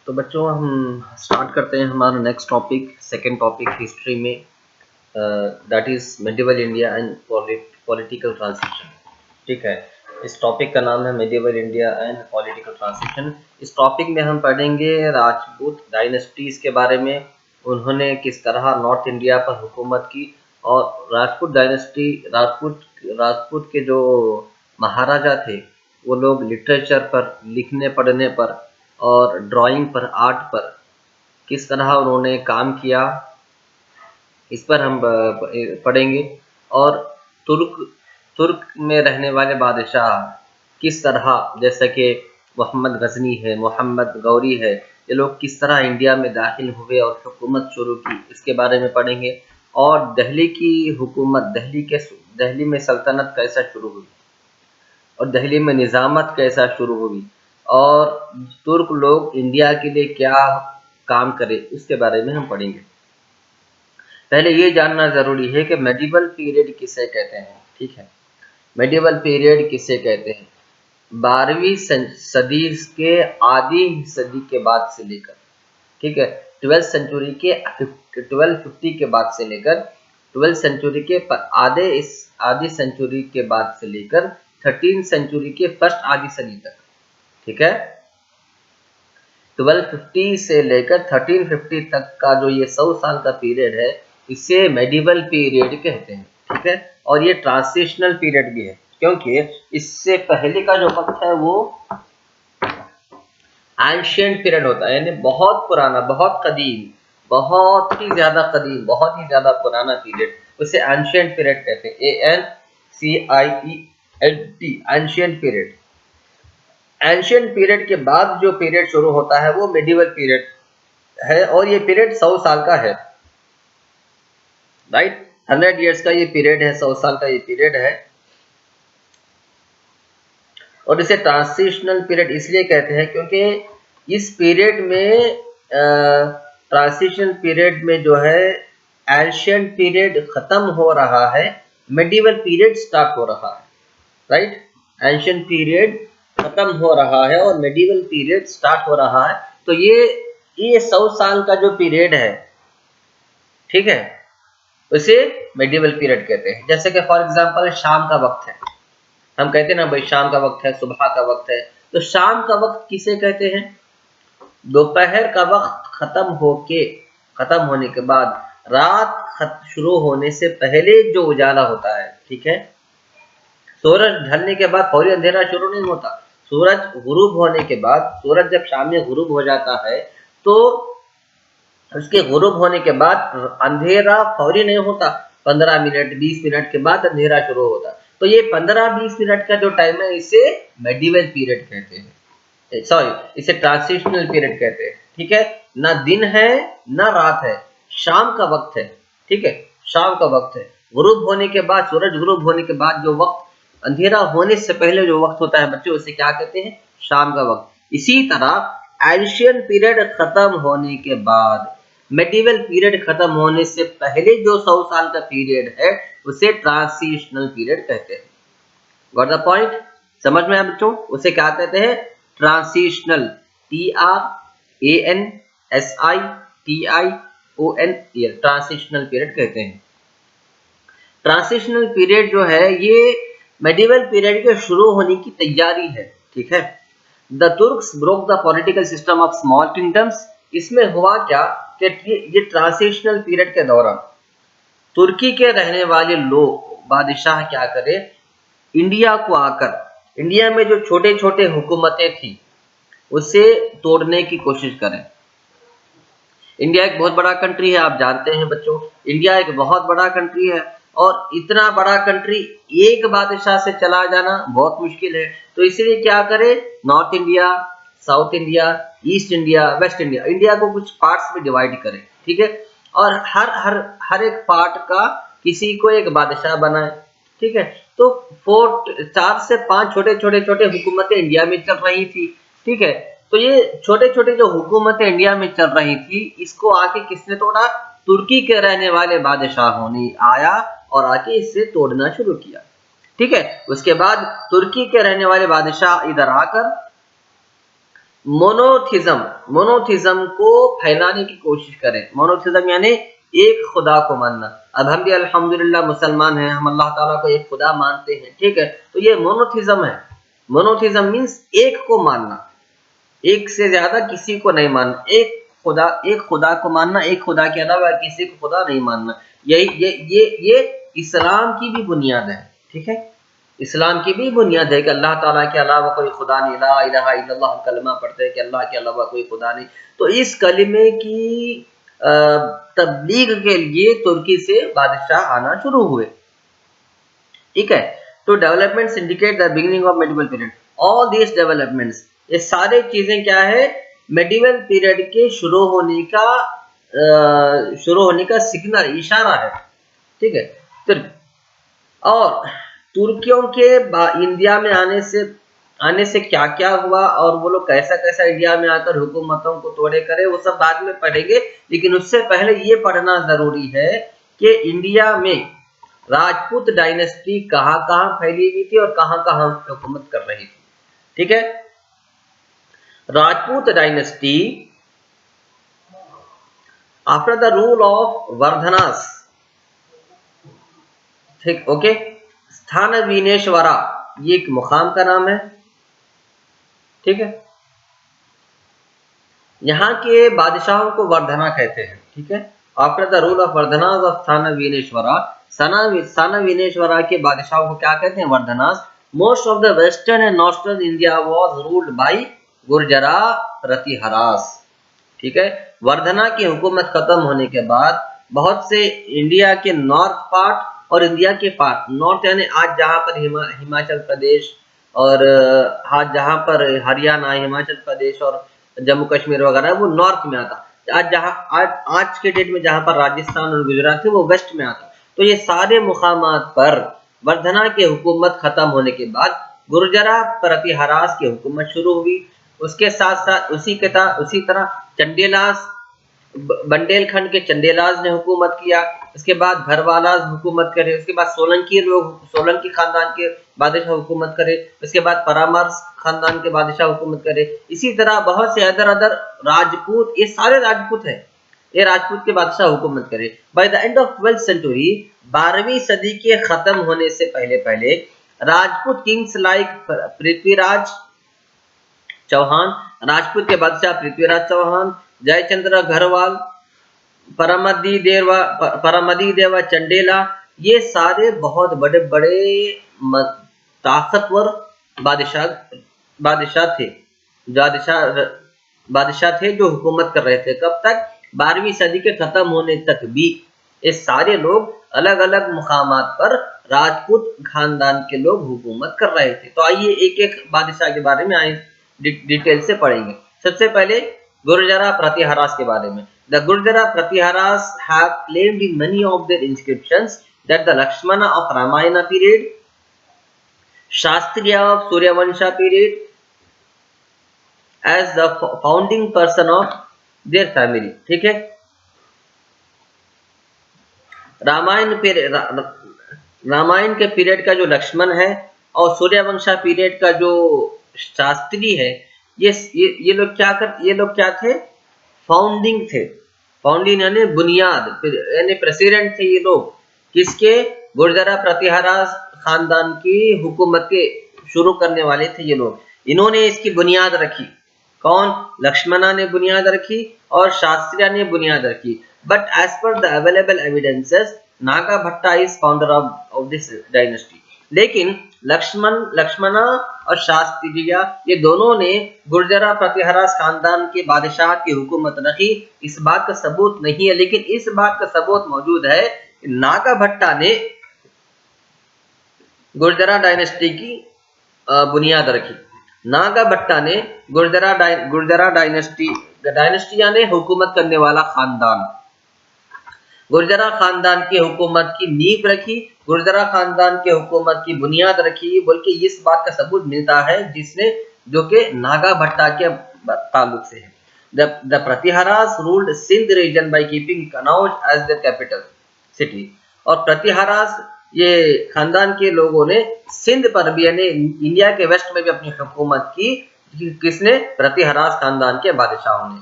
तो बच्चों हम स्टार्ट करते हैं हमारा next topic, second topic history में, that is medieval India and political transition. ठीक है, इस टॉपिक का नाम है medieval India and political transition. इस टॉपिक में हम पढ़ेंगे राजपूत डायनेस्टीज के बारे में, उन्होंने किस तरह नॉर्थ इंडिया पर हुकूमत की, और राजपूत डायनेस्टी, राजपूत के जो महाराजा थे वो लोग लिटरेचर पर, लिखने पढ़ने पर और ड्राइंग पर, आर्ट पर किस तरह उन्होंने काम किया, इस पर हम पढ़ेंगे। और तुर्क तुर्क में रहने वाले बादशाह किस तरह, जैसे कि मोहम्मद गजनी है, मोहम्मद गौरी है, ये लोग किस तरह इंडिया में दाखिल हुए और हुकूमत शुरू की, इसके बारे में पढ़ेंगे। और दिल्ली की हुकूमत, दिल्ली में सल्तनत कैसा शुरू हुई और दिल्ली में निज़ामत कैसा शुरू हुई, और तुर्क लोग इंडिया के लिए क्या काम करे, उसके बारे में हम पढ़ेंगे। पहले ये जानना ज़रूरी है कि मेडिवल पीरियड किसे कहते हैं। ठीक है, मेडिवल पीरियड किसे कहते हैं? 12वीं सदी के आधी सदी के बाद से लेकर, ठीक है, 12th सेंचुरी के 1250 के बाद से लेकर 12th सेंचुरी के आधी सेंचुरी के बाद से लेकर 13th सेंचुरी के फर्स्ट आधी सदी तक। ठीक है, 1250 से लेकर 1350 तक का जो ये 100 साल का पीरियड है, इसे मेडिवल पीरियड कहते हैं। ठीक है, और ये ट्रांजिशनल पीरियड भी है, क्योंकि इससे पहले का जो वक्त है वो एंशिएंट पीरियड होता है, यानी बहुत पुराना, बहुत कदीम, बहुत ही ज्यादा कदीम, बहुत ही ज्यादा पुराना पीरियड, उसे एंशिएंट पीरियड कहते हैं। ANCIENT, ancient period. Ancient period के बाद जो पीरियड शुरू होता है वो मेडिवल पीरियड है, और ये पीरियड 100 साल का है। राइट, 100 ईयर्स का ये पीरियड है, 100 साल का ये पीरियड है। और इसे ट्रांजिशनल पीरियड इसलिए कहते हैं क्योंकि इस पीरियड में, ट्रांजिशन पीरियड में जो है, एंशिएंट पीरियड खत्म हो रहा है, मेडिवल पीरियड स्टार्ट हो रहा है। राइट, एंशिएंट पीरियड खत्म हो रहा है और मेडिवल पीरियड स्टार्ट हो रहा है। तो ये 100 साल का जो पीरियड है, ठीक है, उसे मेडिवल पीरियड कहते हैं। जैसे कि फॉर एग्जांपल शाम का वक्त है, हम कहते हैं ना भाई शाम का वक्त है, सुबह का वक्त है। तो शाम का वक्त किसे कहते हैं? दोपहर का वक्त खत्म होने के बाद, रात शुरू होने से पहले जो उजाला होता है। ठीक है, सूरज ढलने के बाद फौरी अंधेरा शुरू नहीं होता। सूरज गुरूब होने के बाद, सूरज जब शाम में गुरूब हो जाता है, तो उसके गुरूब होने के बाद अंधेरा फौरी नहीं होता, 15 मिनट 20 मिनट के बाद अंधेरा शुरू होता। तो ये 15-20 मिनट का जो टाइम है, इसे मेडिवल पीरियड कहते हैं, सॉरी, इसे ट्रांजिशनल पीरियड कहते हैं। ठीक है, ना दिन है ना रात है, शाम का वक्त है। ठीक है, शाम का वक्त है, गुरूब होने के बाद, सूरज गुरूब होने के बाद जो वक्त, अंधेरा होने से पहले जो वक्त होता है बच्चों, उसे क्या कहते हैं? शाम का वक्त। इसी तरह एंशिएंट पीरियड खत्म होने के बाद, मेडिवल पीरियड खत्म होने से पहले जो 100 साल का पीरियड है, उसे ट्रांजिशनल पीरियड कहते हैं। Got the point? समझ में आया बच्चों? उसे क्या कहते हैं? ट्रांजिशनल, TRANSITION, ट्रांजिशनल पीरियड कहते हैं। ट्रांजिशनल पीरियड जो है, ये मेडिवल पीरियड के शुरू होने की तैयारी है। ठीक है, the Turks broke the political system of small kingdoms. इसमें हुआ क्या कि ये ट्रांजिशनल पीरियड के दौरान तुर्की के रहने वाले लोग, बादशाह क्या करे, इंडिया को आकर, इंडिया में जो छोटे छोटे हुकूमतें थी उसे तोड़ने की कोशिश करें। इंडिया एक बहुत बड़ा कंट्री है, आप जानते हैं बच्चों, इंडिया एक बहुत बड़ा कंट्री है, और इतना बड़ा कंट्री एक बादशाह से चला जाना बहुत मुश्किल है। तो इसलिए क्या करे, north India, south India, east India, waste India, India को कुछ पार्ट्स में डिवाइड करें। ठीक है, और हर एक पार्ट का किसी को एक बादशाह बनाए। ठीक है, तो 4 से 5 छोटे हुकूमतें इंडिया में चल रही थी। ठीक है, तो ये छोटे छोटे जो हुकूमतें इंडिया में चल रही थी, इसको आके किसने तोड़ा? तुर्की के रहने वाले बादशाहों ने आया और आके इसे तोड़ना शुरू किया। ठीक है, उसके बाद तुर्की के रहने वाले बादशाह इधर आकर मोनोथिज्म को फैलाने की कोशिश करें। मोनोथिज्म यानी एक खुदा को मानना। अब हम भी अल्हम्दुलिल्लाह मुसलमान हैं, हम अल्लाह ताला को एक खुदा मानते हैं, ठीक है। तो ये मोनोथिज्म है। मोनोथिज्म मीन्स एक को मानना, एक से ज्यादा किसी को नहीं मानना, एक खुदा को मानना, एक खुदा के अलावा किसी को खुदा नहीं मानना। यही ये इस्लाम की भी बुनियाद है, ठीक है। इस्लाम की भी बुनियाद है कि अल्लाह ताला के अलावा कोई खुदा नहीं, ला इलाहा इल्लल्लाह, हम कलमा पढ़ते हैं कि अल्लाह के अलावा कोई खुदा नहीं। तो इस कलिमे की तबलीग के लिए तुर्की से बादशाह आना शुरू हुए, ठीक है। तो developments indicate the beginning of medieval period. All this developments, ये सारे चीजें क्या है, मेडिवल पीरियड के शुरू होने का सिग्नल, इशारा है, ठीक है। तो और तुर्कियों के इंडिया में आने से क्या क्या हुआ और वो लोग कैसा कैसा इंडिया में आकर हुकूमतों को तोड़े करे, वो सब बाद में पढ़ेंगे। लेकिन उससे पहले ये पढ़ना जरूरी है कि इंडिया में राजपूत डायनेस्टी कहाँ कहाँ फैली हुई थी और कहाँ कहाँ हुकूमत कर रही थी, ठीक है। Rajput dynasty after the rule of Vardhanas, ठीक, ओके। स्थानविनेश्वरा ये एक मुकाम का नाम है, ठीक है। यहाँ के बादशाहों को वर्धना कहते हैं, ठीक है। After the rule of Vardhanas of Sthanvishvara, Sthanvishvara के बादशाहों को क्या कहते हैं, Vardhanas. Most of the western and northern India was ruled by Gurjara Pratiharas, ठीक है। वर्धना की हुकूमत खत्म होने के बाद बहुत से इंडिया के नॉर्थ पार्ट और इंडिया के पार्ट, नॉर्थ यानी आज जहाँ पर हिमाचल प्रदेश और आज जहाँ पर हरियाणा, हिमाचल प्रदेश और जम्मू कश्मीर वगैरह, वो नॉर्थ में आता। आज के डेट में जहाँ पर राजस्थान और गुजरात है वो वेस्ट में आता। तो ये सारे मुकामात पर वर्धना की हुकूमत खत्म होने के बाद गुर्जरा प्रतिहारास की हुकूमत शुरू हुई। उसके साथ साथ उसी तरह चंडेलास, बंडेलखंड के चंदेलाज ने हुकूमत किया। उसके बाद भरवालाज हुकूमत करे। उसके बाद सोलंकी खानदान के बादशाह हुकूमत करे। उसके बाद परामर्श खानदान के बादशाह हुकूमत करे। इसी तरह बहुत से अदर राजपूत, ये सारे राजपूत है, ये राजपूत के बादशाह हुकूमत करे। By the end of 12th century, 12वीं सदी के खत्म होने से पहले पहले राजपूत किंग्स लाइक पृथ्वीराज चौहान, राजपूत के बादशाह पृथ्वीराज चौहान, जयचंद्र घरवाल, परमदी देवा चंडेला, ये सारे बहुत बड़े बड़े ताकतवर बादशाह थे, बादशाह थे जो हुकूमत कर रहे थे। कब तक? 12वीं सदी के खत्म होने तक भी ये सारे लोग अलग अलग मुकामात पर राजपूत खानदान के लोग हुकूमत कर रहे थे। तो आइए एक एक बादशाह के बारे में डिटेल से पढ़ेंगे। सबसे पहले गुर्जरा प्रतिहारास के बारे में। The Gurjara Pratiharas have claimed in many of their inscriptions that the Lakshmana of Ramayana period, Shastriya of Suryavansha period, as the founding person of their family, ठीक है। रामायण के पीरियड का जो लक्ष्मण है और सूर्यवंशा पीरियड का जो शास्त्री है, ये लोग क्या थे? फाउंडिंग थे। फाउंडिंग यानी बुनियाद, यानी प्रेसिडेंट थे ये लोग। किसके? गुर्जरा प्रतिहारास खानदान की हुकूमत के शुरू करने वाले थे ये लोग। इन्होंने इसकी बुनियाद रखी। कौन? लक्ष्मणा ने बुनियाद रखी और शास्त्रिया ने बुनियाद रखी। But as per the available evidences, Naga Bhatta is founder of this dynasty. लेकिन लक्ष्मणा और शास्त्रिया ये दोनों ने गुर्जरा प्रतिहारास खानदान के बादशाह की हुकूमत रखी, इस बात का सबूत नहीं है। लेकिन इस बात का सबूत मौजूद है कि नागा भट्टा ने गुर्जरा डायनेस्टी की बुनियाद रखी। नागा भट्टा ने गुर्जरा डायनेस्टी यानी हुकूमत करने वाला खानदान, गुर्जरा खानदान की हुकूमत की नींव रखी, गुर्जरा खानदान की हुकूमत की बुनियाद रखी, बल्कि इस बात का सबूत मिलता है जो कि नागा भट्टा के ताल्लुक से है। The Pratiharas ruled Sindh region by keeping Kannauj as their capital city। और प्रतिहारास ये खानदान के लोगों ने सिंध पर भी यानी इंडिया के वेस्ट में भी अपनी हुकूमत की, किसने? प्रतिहरास खानदान के बादशाहों ने।